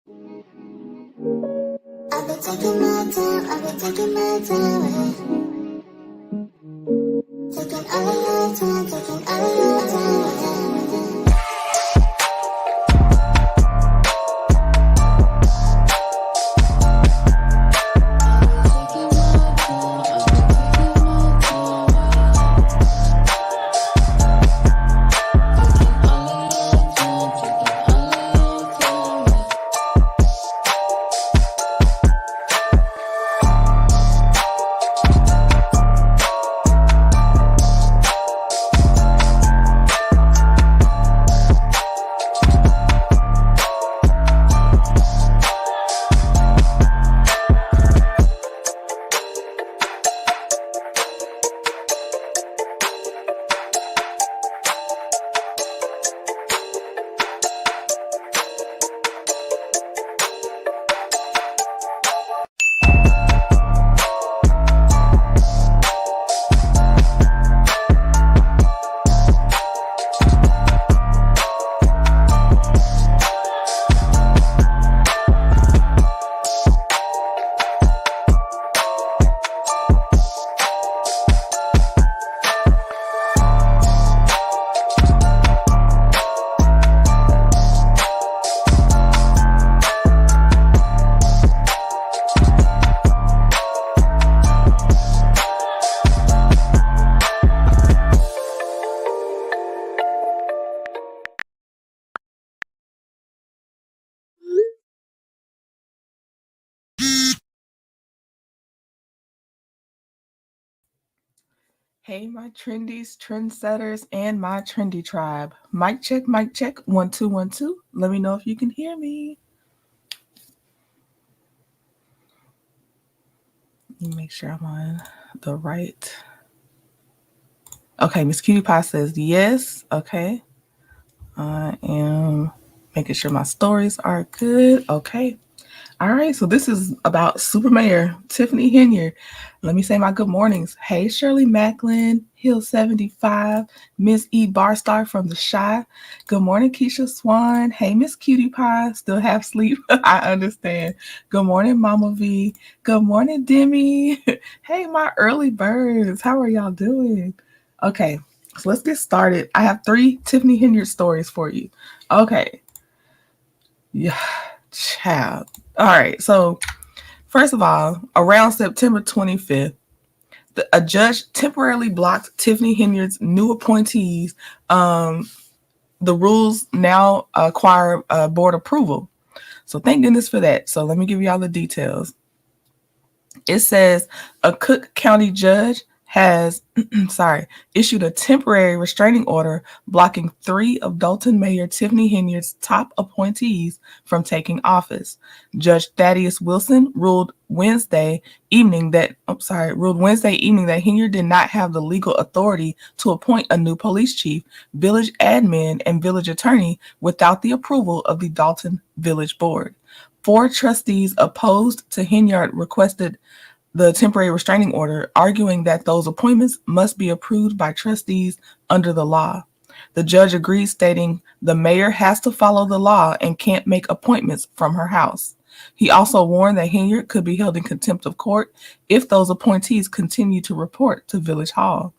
I've been taking my time, taking all of your time, taking all of your time. Hey, my trendies, trendsetters, and my trendy tribe. Mic check, 1 2 1 2. Let me know if you can hear me. Let me make sure I'm on the right. Okay, Miss Cutie Pie says yes. Okay. I am making sure my stories are good. Okay. All right, so this is about Super Mayor Tiffany Henyard. Let me say my good mornings. Hey, Shirley Macklin, Hill 75, Miss E. Barstar from the Shy. Good morning, Keisha Swan. Hey, Miss Cutie Pie, still half sleep. I understand. Good morning, Mama V. Good morning, Demi. Hey, my early birds. How are y'all doing? Okay, so let's get started. I have 3 Tiffany Henyard stories for you. Okay. Yeah, child. All right, so first of all, around September 25th, a judge temporarily blocked Tiffany Henyard's new appointees. The rules now acquire board approval. So thank goodness for that. So let me give you all the details. It says a Cook County judge has issued a temporary restraining order blocking 3 of Dalton Mayor Tiffany Henyard's top appointees from taking office. Judge Thaddeus Wilson ruled Wednesday evening that Henyard did not have the legal authority to appoint a new police chief, village admin, and village attorney without the approval of the Dalton Village Board. 4 trustees opposed to Henyard requested the temporary restraining order, arguing that those appointments must be approved by trustees under the law. The judge agreed, stating the mayor has to follow the law and can't make appointments from her house. He also warned that Henyard could be held in contempt of court if those appointees continue to report to Village Hall.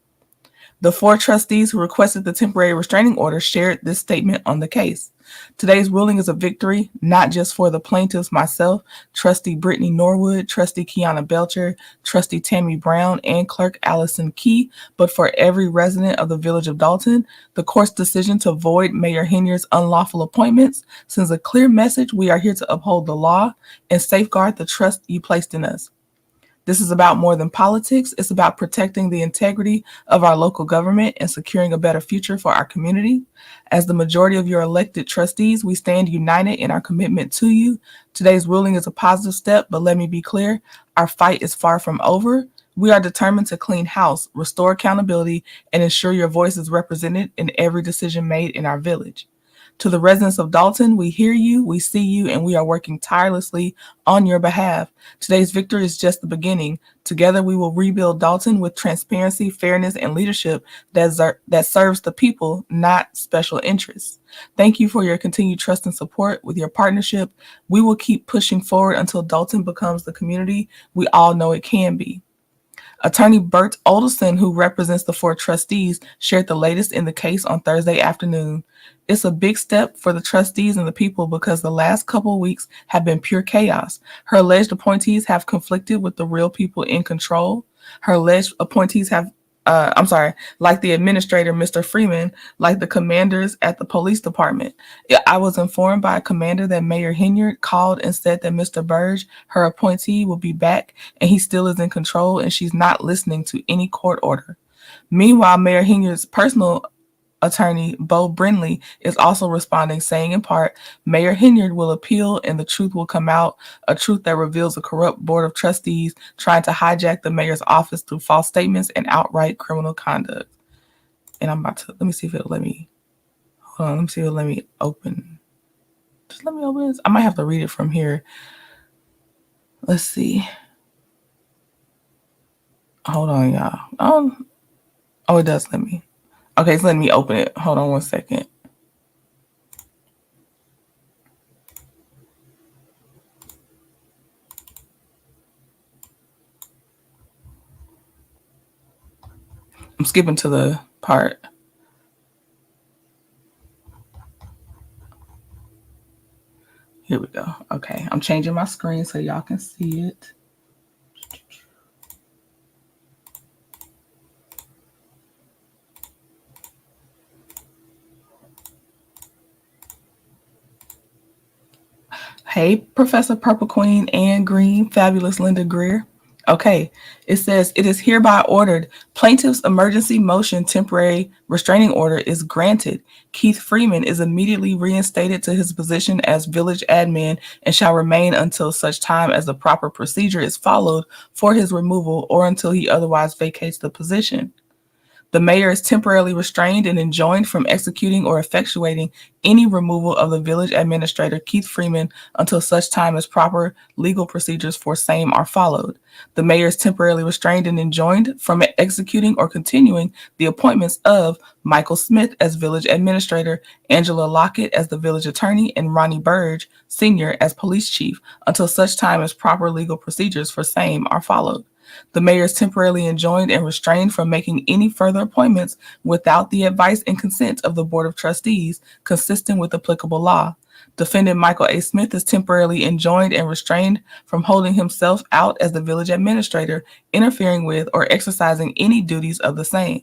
The 4 trustees who requested the temporary restraining order shared this statement on the case. Today's ruling is a victory, not just for the plaintiffs, myself, Trustee Brittany Norwood, Trustee Kiana Belcher, Trustee Tammy Brown, and Clerk Allison Key, but for every resident of the Village of Dalton. The court's decision to void Mayor Henyard's unlawful appointments sends a clear message: we are here to uphold the law and safeguard the trust you placed in us. This is about more than politics. It's about protecting the integrity of our local government and securing a better future for our community. As the majority of your elected trustees, we stand united in our commitment to you. Today's ruling is a positive step, but let me be clear, our fight is far from over. We are determined to clean house, restore accountability, and ensure your voice is represented in every decision made in our village. To the residents of Dalton, we hear you, we see you, and we are working tirelessly on your behalf. Today's victory is just the beginning. Together, we will rebuild Dalton with transparency, fairness, and leadership that serves the people, not special interests. Thank you for your continued trust and support. With your partnership, we will keep pushing forward until Dalton becomes the community we all know it can be. Attorney Bert Olderson, who represents the four trustees, shared the latest in the case on Thursday afternoon. It's a big step for the trustees and the people because the last couple of weeks have been pure chaos. Her alleged appointees have conflicted with the real people in control. Her alleged appointees have like the administrator, Mr. Freeman, like the commanders at the police department. I was informed by a commander that Mayor Henyard called and said that Mr. Burge, her appointee, will be back and he still is in control and she's not listening to any court order. Meanwhile, Mayor Henyard's personal attorney, Bo Brindley, is also responding, saying in part, Mayor Henyard will appeal and the truth will come out, a truth that reveals a corrupt board of trustees trying to hijack the mayor's office through false statements and outright criminal conduct. And I'm about to, let me see if it'll let me, hold on, let me see if it'll let me open. Just let me open this. I might have to read it from here. Let's see. Hold on, y'all. Oh, it does let me. Okay, it's letting me open it. Hold on one second. I'm skipping to the part. Here we go. Okay, I'm changing my screen so y'all can see it. Hey, Professor Purple Queen, Anne Green, fabulous Linda Greer. Okay, it says it is hereby ordered plaintiff's emergency motion temporary restraining order is granted. Keith Freeman is immediately reinstated to his position as village admin and shall remain until such time as the proper procedure is followed for his removal or until he otherwise vacates the position. The mayor is temporarily restrained and enjoined from executing or effectuating any removal of the village administrator, Keith Freeman, until such time as proper legal procedures for same are followed. The mayor is temporarily restrained and enjoined from executing or continuing the appointments of Michael Smith as village administrator, Angela Lockett as the village attorney, and Ronnie Burge, Sr. as police chief, until such time as proper legal procedures for same are followed. The mayor is temporarily enjoined and restrained from making any further appointments without the advice and consent of the Board of Trustees, consistent with applicable law. Defendant Michael A. Smith is temporarily enjoined and restrained from holding himself out as the village administrator, interfering with, or exercising any duties of the same.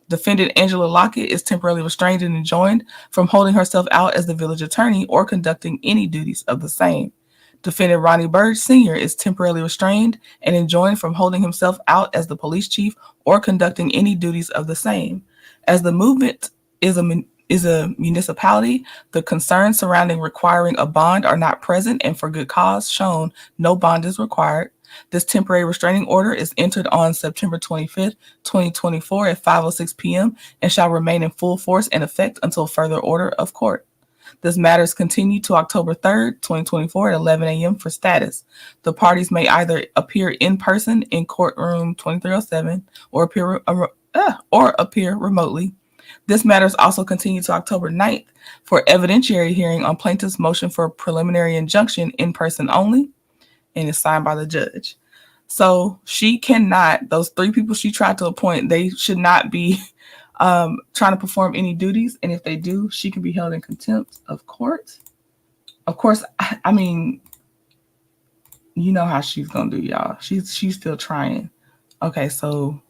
Defendant Angela Lockett is temporarily restrained and enjoined from holding herself out as the village attorney or conducting any duties of the same. Defendant Ronnie Burge Sr. is temporarily restrained and enjoined from holding himself out as the police chief or conducting any duties of the same. As the movement is a municipality, the concerns surrounding requiring a bond are not present, and for good cause shown, no bond is required. This temporary restraining order is entered on September 25th, 2024 at 5:06 p.m. and shall remain in full force and effect until further order of court. This matter is continued to October 3rd, 2024 at 11 a.m. for status. The parties may either appear in person in courtroom 2307 or appear remotely. This matter is also continued to October 9th for evidentiary hearing on plaintiff's motion for preliminary injunction in person only, and is signed by the judge. So she cannot, those three people she tried to appoint, they should not be trying to perform any duties, and if they do, she can be held in contempt of court. Of course, I mean, you know how she's gonna do, y'all. She's still trying. Okay, so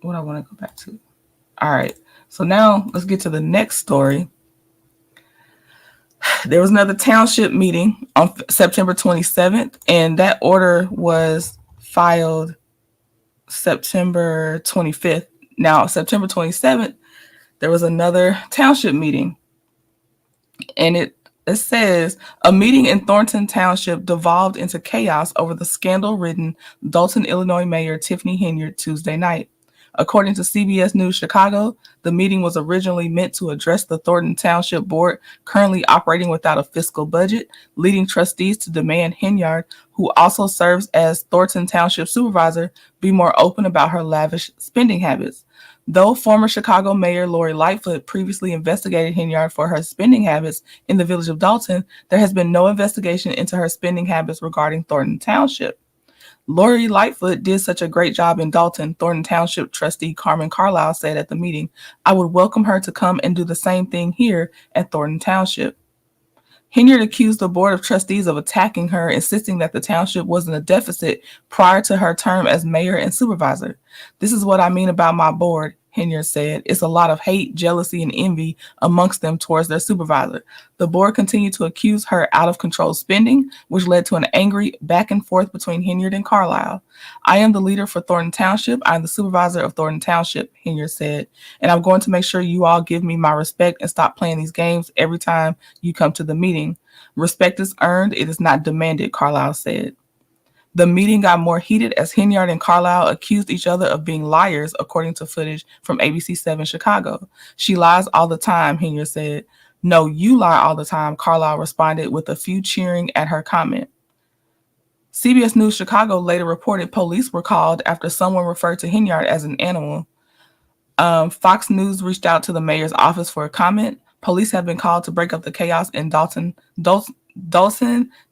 what I want to go back to. All right, so now let's get to the next story. There was another township meeting on September 27th, and that order was filed September 25th. Now, September 27th, there was another township meeting, and it says a meeting in Thornton Township devolved into chaos over the scandal-ridden Dalton, Illinois Mayor Tiffany Henyard Tuesday night. According to CBS News Chicago, the meeting was originally meant to address the Thornton Township Board currently operating without a fiscal budget, leading trustees to demand Henyard, who also serves as Thornton Township Supervisor, be more open about her lavish spending habits. Though former Chicago Mayor Lori Lightfoot previously investigated Henyard for her spending habits in the village of Dalton, there has been no investigation into her spending habits regarding Thornton Township. Lori Lightfoot did such a great job in Dalton, Thornton Township trustee Carmen Carlisle said at the meeting. I would welcome her to come and do the same thing here at Thornton Township. Henyard accused the Board of Trustees of attacking her, insisting that the township was in a deficit prior to her term as mayor and supervisor. This is what I mean about my board, Henyard said. It's a lot of hate, jealousy, and envy amongst them towards their supervisor. The board continued to accuse her out-of-control spending, which led to an angry back and forth between Henyard and Carlisle. I am the leader for Thornton Township. I am the supervisor of Thornton Township, Henyard said, and I'm going to make sure you all give me my respect and stop playing these games every time you come to the meeting. Respect is earned, it is not demanded, Carlisle said. The meeting got more heated as Henyard and Carlisle accused each other of being liars, according to footage from ABC7 Chicago. She lies all the time, Henyard said. No, you lie all the time, Carlisle responded, with a few cheering at her comment. CBS News Chicago later reported police were called after someone referred to Henyard as an animal. Fox News reached out to the mayor's office for a comment. Police have been called to break up the chaos in Dalton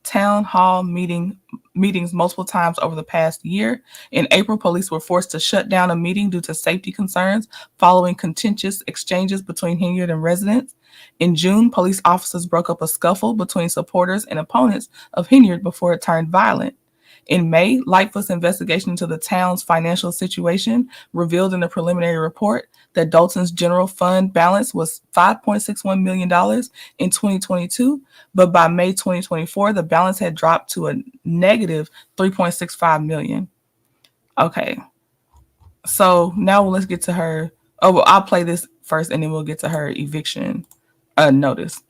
Town Hall meetings multiple times over the past year. In April, police were forced to shut down a meeting due to safety concerns following contentious exchanges between Henyard and residents. In June, police officers broke up a scuffle between supporters and opponents of Henyard before it turned violent. In May, Lightfoot's investigation into the town's financial situation revealed in a preliminary report that Dalton's general fund balance was $5.61 million in 2022, but by May 2024, the balance had dropped to a negative $3.65 million. Okay, so now let's get to her. Oh, well, I'll play this first and then we'll get to her eviction notice.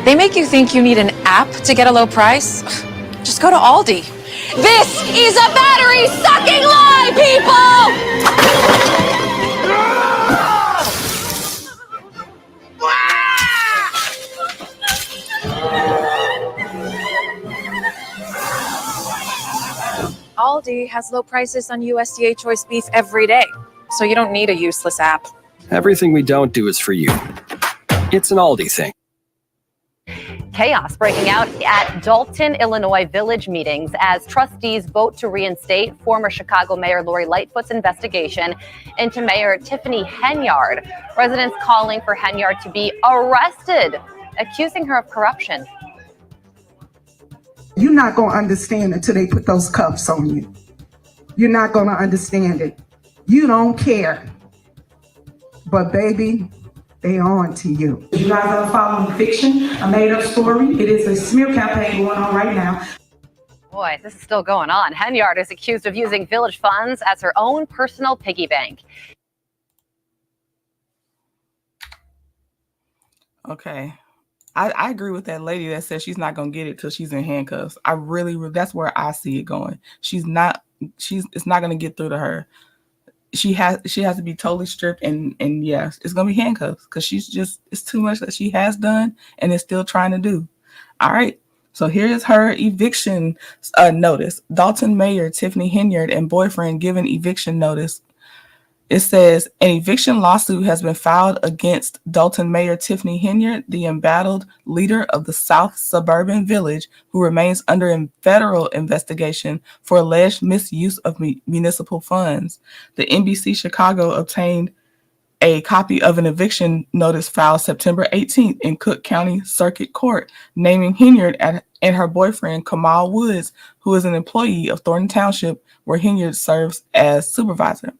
They make you think you need an app to get a low price? Just go to Aldi. This is a battery-sucking lie, people! Aldi has low prices on USDA choice beef every day, so you don't need a useless app. Everything we don't do is for you. It's an Aldi thing. Chaos breaking out at Dalton, Illinois village meetings as trustees vote to reinstate former Chicago Mayor Lori Lightfoot's investigation into Mayor Tiffany Henyard. Residents calling for Henyard to be arrested, accusing her of corruption. You're not going to understand until they put those cuffs on you. You're not going to understand it. You don't care. But baby, they on to you. You guys are following Eviction, a made-up story. It is a smear campaign going on right now. Boy, this is still going on. Henyard is accused of using village funds as her own personal piggy bank. Okay. I agree with that lady that says she's not going to get it till she's in handcuffs. That's where I see it going. It's not going to get through to her. She has to be totally stripped and yes, it's going to be handcuffs because it's too much that she has done and is still trying to do. All right. So here's her eviction notice. Dalton Mayor Tiffany Henyard and boyfriend given eviction notice. It says an eviction lawsuit has been filed against Dalton Mayor Tiffany Henyard, the embattled leader of the South Suburban Village, who remains under a federal investigation for alleged misuse of municipal funds. The NBC Chicago obtained a copy of an eviction notice filed September 18th in Cook County Circuit Court, naming Henyard and her boyfriend, Kamal Woods, who is an employee of Thornton Township, where Henyard serves as supervisor.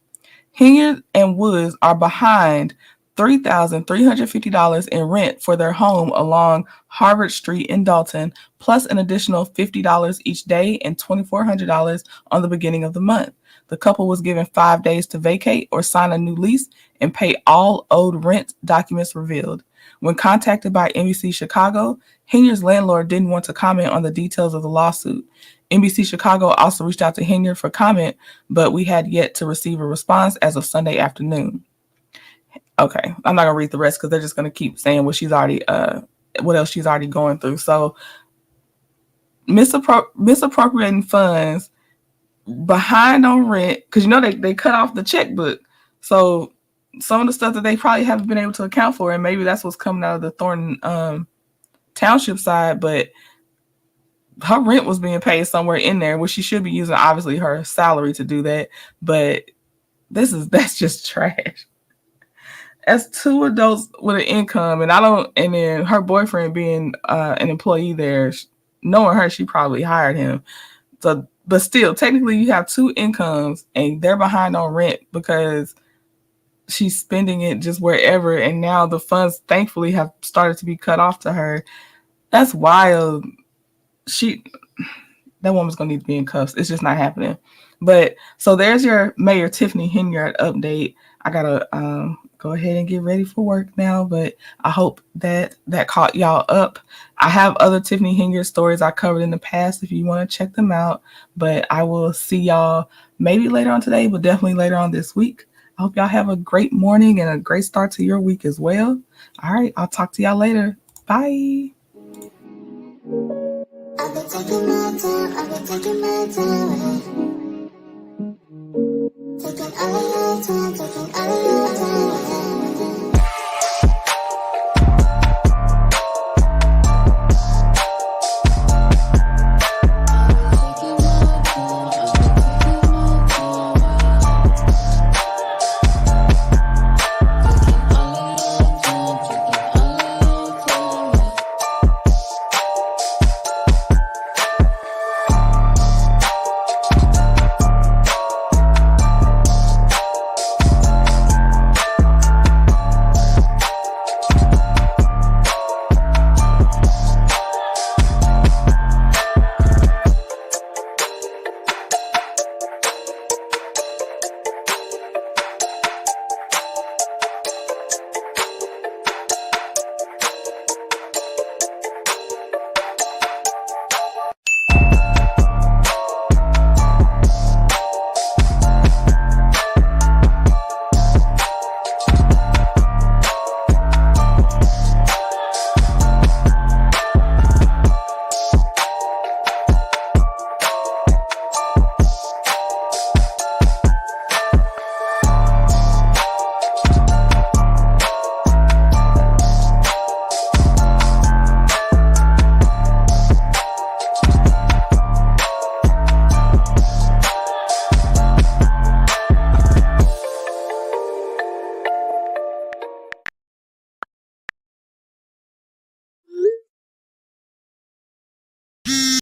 Henyard and Woods are behind $3,350 in rent for their home along Harvard Street in Dalton, plus an additional $50 each day and $2,400 on the beginning of the month. The couple was given 5 days to vacate or sign a new lease and pay all owed rent, documents revealed. When contacted by NBC Chicago, Henyard's landlord didn't want to comment on the details of the lawsuit. NBC Chicago also reached out to Henyard for comment, but we had yet to receive a response as of Sunday afternoon. Okay, I'm not gonna read the rest because they're just gonna keep saying what else she's already going through. So misappropriating funds, behind on rent, because they cut off the checkbook. So some of the stuff that they probably haven't been able to account for, and maybe that's what's coming out of the Thornton Township side, but her rent was being paid somewhere in there, which she should be using obviously her salary to do that. But that's just trash. As two adults with an income, and then her boyfriend being an employee there, knowing her, she probably hired him. So, but still, technically, you have two incomes, and they're behind on rent because she's spending it just wherever, and now the funds, thankfully, have started to be cut off to her. That's wild. That woman's gonna need to be in cuffs. It's just not happening. But so there's your Mayor Tiffany Henyard update. I gotta go ahead and get ready for work now, but I hope that caught y'all up. I have other Tiffany Henyard stories I covered in the past if you want to check them out. But I will see y'all maybe later on today, but definitely later on this week. I hope y'all have a great morning and a great start to your week as well. All right, I'll talk to y'all later. Bye. I've been taking my time, taking all of your time, taking all of your time.